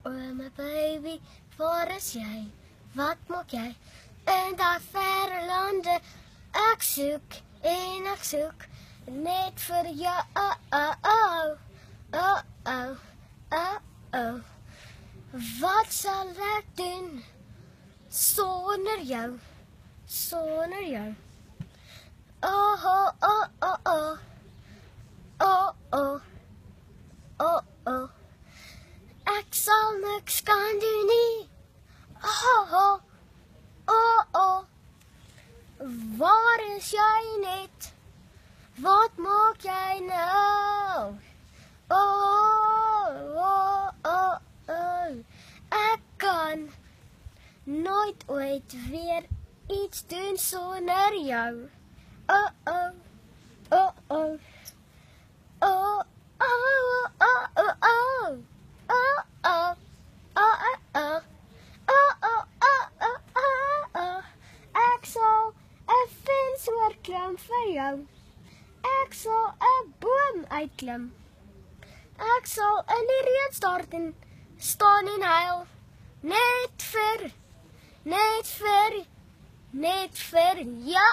Oh my baby, waar is jy? Wat maak jy? In daai verre lande, ek soek en ek soek net vir jou. Wat sal ek doen sonder jou? Sonder jou. Oh, oh, oh, oh, oh. Oh, oh. Oh, oh. Ek sal niks kan doen nie. Oh, oh. Oh, oh. Waar is jy net? Wat maak jy nou? Oh, oh, oh, oh. Ek kan nooit ooit weer iets doen sonder jou. Oh, oh. Oh, oh. Oh, oh, oh, oh, oh. Oh, oh. Oh, oh, oh. Oh, oh, oh, oh, oh, oh. Ek sal 'n fens oorklim vir jou. Ek sal 'n boom uitklim. Ek sal in die reën staan en huil. Net vir ja,